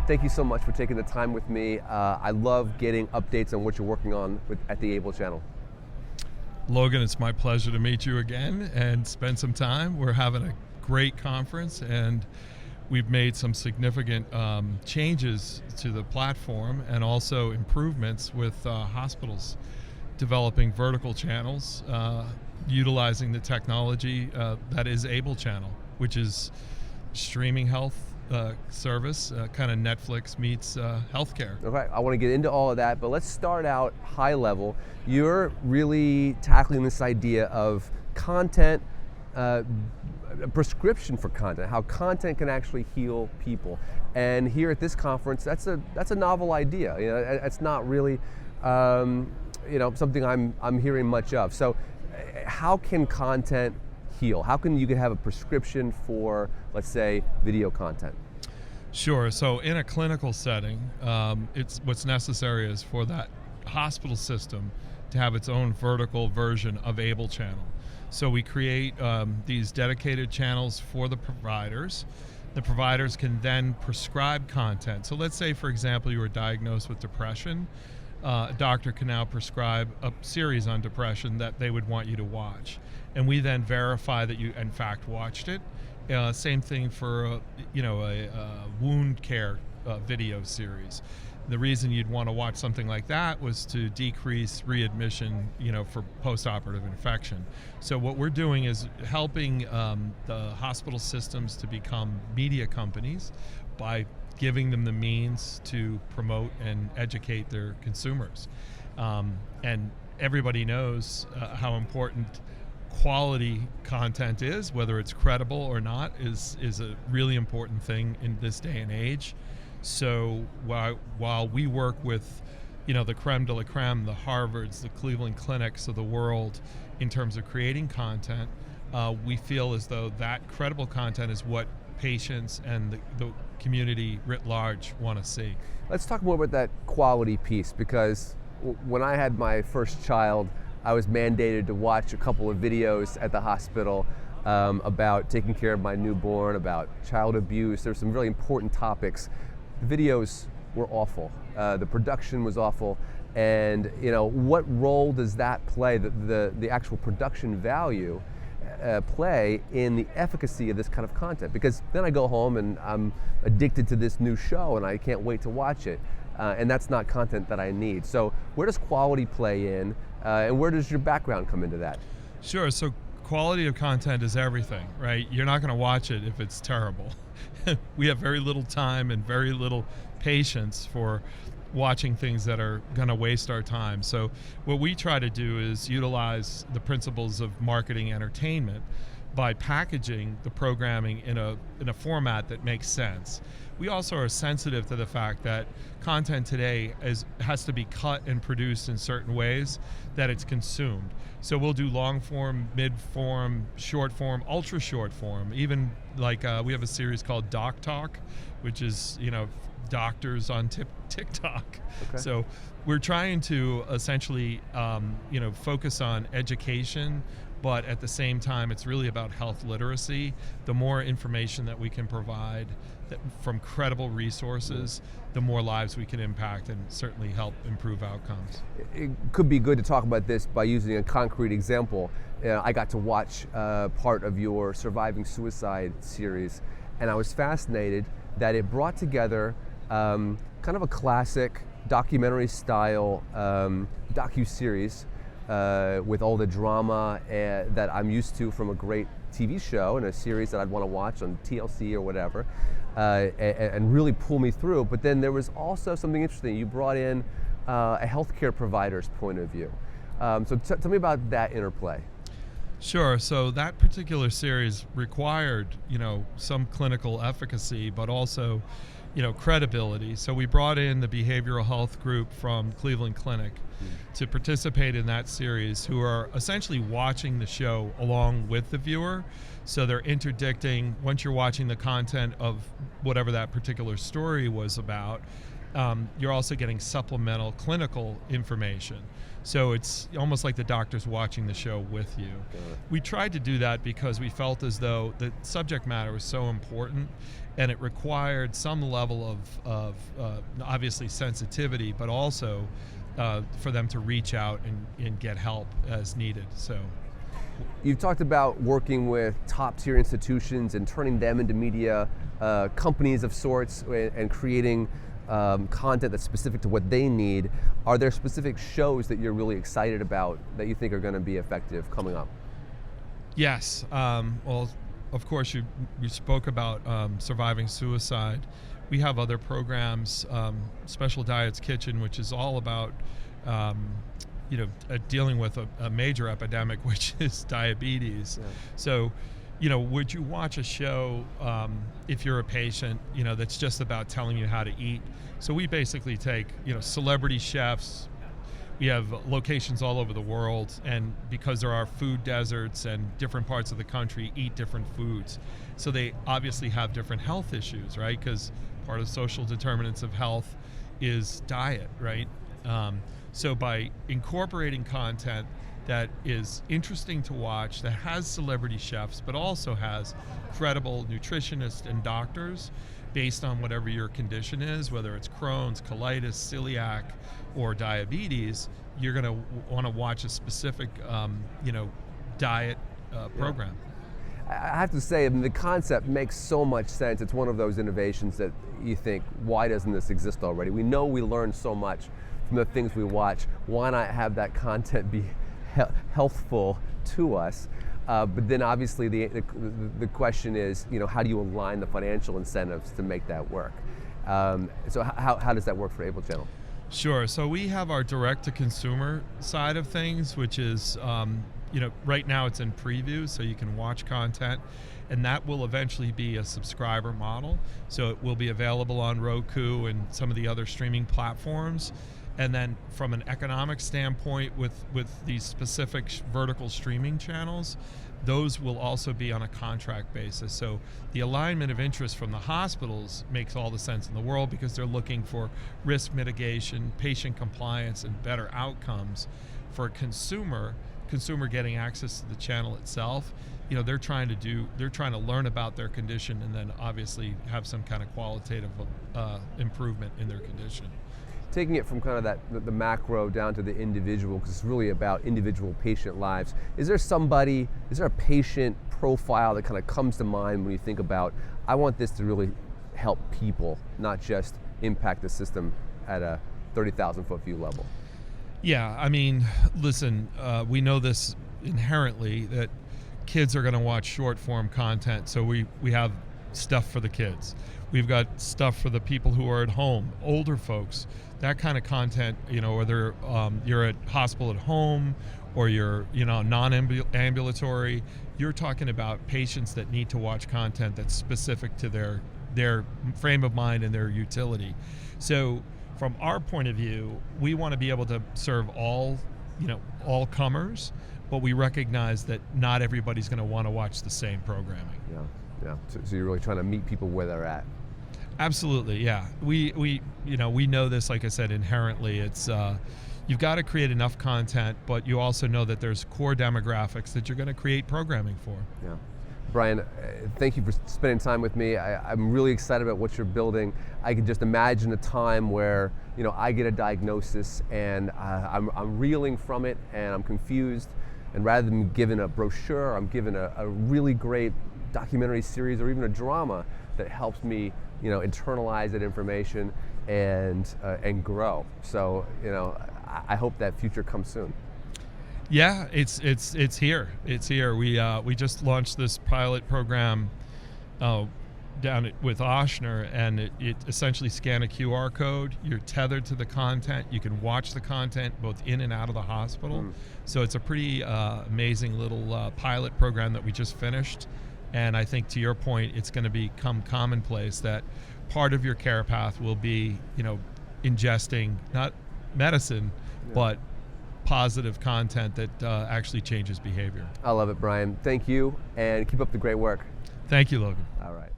thank you so much for taking the time with me. I love getting updates on what you're working on at the Able channel. Logan, it's my pleasure to meet you again and spend some time. We're having a great conference, and we've made some significant changes to the platform and also improvements with hospitals developing vertical channels, utilizing the technology that is Able channel, which is streaming health service, kind of Netflix meets healthcare. Okay, I want to get into all of that, but let's start out high level. You're really tackling this idea of content, a prescription for content, how content can actually heal people. And here at this conference, that's a novel idea. You know, it's not really something I'm hearing much of. So, how can content heal? How can you have a prescription for, let's say, video content? Sure. So in a clinical setting, it's what's necessary is for that hospital system to have its own vertical version of Able channel. So we create these dedicated channels for the providers. The providers can then prescribe content. So let's say, for example, you were diagnosed with depression. A doctor can now prescribe a series on depression that they would want you to watch. And we then verify that you, in fact, watched it. Same thing for a wound care video series. The reason you'd want to watch something like that was to decrease readmission, for post-operative infection. So what we're doing is helping the hospital systems to become media companies by giving them the means to promote and educate their consumers. And everybody knows how important quality content is, whether it's credible or not, is a really important thing in this day and age. So while we work with, the creme de la creme, the Harvards, the Cleveland Clinics of the world, in terms of creating content, we feel as though that credible content is what patients and the community writ large want to see. Let's talk more about that quality piece, because when I had my first child, I was mandated to watch a couple of videos at the hospital about taking care of my newborn, about child abuse. There's some really important topics. The videos were awful. The production was awful. And what role does that play, the actual production value play in the efficacy of this kind of content? Because then I go home and I'm addicted to this new show and I can't wait to watch it. And that's not content that I need. So where does quality play in? And where does your background come into that? Sure. So quality of content is everything, right? You're not going to watch it if it's terrible. We have very little time and very little patience for watching things that are going to waste our time. So what we try to do is utilize the principles of marketing entertainment by packaging the programming in a format that makes sense. We also are sensitive to the fact that content today has to be cut and produced in certain ways that it's consumed. So we'll do long form, mid form, short form, ultra short form. Even like we have a series called Doc Talk, which is doctors on TikTok. Okay. So we're trying to essentially focus on education, but at the same time, it's really about health literacy. The more information that we can provide from credible resources, the more lives we can impact and certainly help improve outcomes. It could be good to talk about this by using a concrete example. I got to watch part of your Surviving Suicide series, and I was fascinated that it brought together kind of a classic documentary style docu-series with all the drama that I'm used to from a great TV show and a series that I'd want to watch on TLC or whatever, and really pull me through. But then there was also something interesting. You brought in a healthcare provider's point of view. So tell me about that interplay. Sure. So that particular series required, some clinical efficacy, but also, credibility. So we brought in the behavioral health group from Cleveland Clinic to participate in that series, who are essentially watching the show along with the viewer. So they're interdicting, once you're watching the content of whatever that particular story was about, you're also getting supplemental clinical information. So it's almost like the doctor's watching the show with you. We tried to do that because we felt as though the subject matter was so important, and it required some level of obviously sensitivity, but also for them to reach out and get help as needed. So you've talked about working with top-tier institutions and turning them into media companies of sorts and creating content that's specific to what they need. Are there specific shows that you're really excited about that you think are going to be effective coming up? Yes. Well, of course, you spoke about surviving suicide. We have other programs, Special Diets Kitchen, which is all about dealing with a major epidemic, which is diabetes. Yeah. So, would you watch a show if you're a patient, that's just about telling you how to eat? So we basically take, celebrity chefs. We have locations all over the world, and because there are food deserts and different parts of the country eat different foods, so they obviously have different health issues, right? Because part of social determinants of health is diet, right? So by incorporating content that is interesting to watch, that has celebrity chefs, but also has credible nutritionists and doctors based on whatever your condition is, whether it's Crohn's, colitis, celiac, or diabetes, you're going to want to watch a specific, diet program. I have to say, the concept makes so much sense. It's one of those innovations that you think, why doesn't this exist already? We know we learn so much from the things we watch. Why not have that content be healthful to us? But then obviously the question is, how do you align the financial incentives to make that work? So how does that work for Able Channel? Sure. So we have our direct-to-consumer side of things, which is, right now it's in preview, so you can watch content, and that will eventually be a subscriber model. So it will be available on Roku and some of the other streaming platforms. And then from an economic standpoint with these specific vertical streaming channels, those will also be on a contract basis. So the alignment of interest from the hospitals makes all the sense in the world because they're looking for risk mitigation, patient compliance, and better outcomes. For a consumer getting access to the channel itself, they're trying to learn about their condition and then obviously have some kind of qualitative improvement in their condition. Taking it from kind of the macro down to the individual, because it's really about individual patient lives. Is there a patient profile that kind of comes to mind when you think about, I want this to really help people, not just impact the system at a 30,000 foot view level? Yeah, listen, we know this inherently that kids are going to watch short form content, so we have stuff for the kids. We've got stuff for the people who are at home, older folks. That kind of content, whether you're at hospital at home or you're, non-ambulatory, you're talking about patients that need to watch content that's specific to their frame of mind and their utility. So from our point of view, we want to be able to serve all comers, but we recognize that not everybody's going to want to watch the same programming. Yeah. So you're really trying to meet people where they're at. Absolutely, yeah. We know this, like I said, inherently. It's you've got to create enough content, but you also know that there's core demographics that you're going to create programming for. Yeah. Brian, thank you for spending time with me. I'm really excited about what you're building. I can just imagine a time where I get a diagnosis and I'm reeling from it and I'm confused, and rather than given a brochure, I'm given a really great documentary series or even a drama that helps me internalize that information and grow. So I hope that future comes soon. Yeah, it's here. It's here. We just launched this pilot program down with Ochsner, and it essentially scan a QR code. You're tethered to the content. You can watch the content both in and out of the hospital. So it's a pretty amazing little pilot program that we just finished. And I think, to your point, it's going to become commonplace that part of your care path will be, ingesting not medicine, but positive content that actually changes behavior. I love it, Brian. Thank you, and keep up the great work. Thank you, Logan. All right.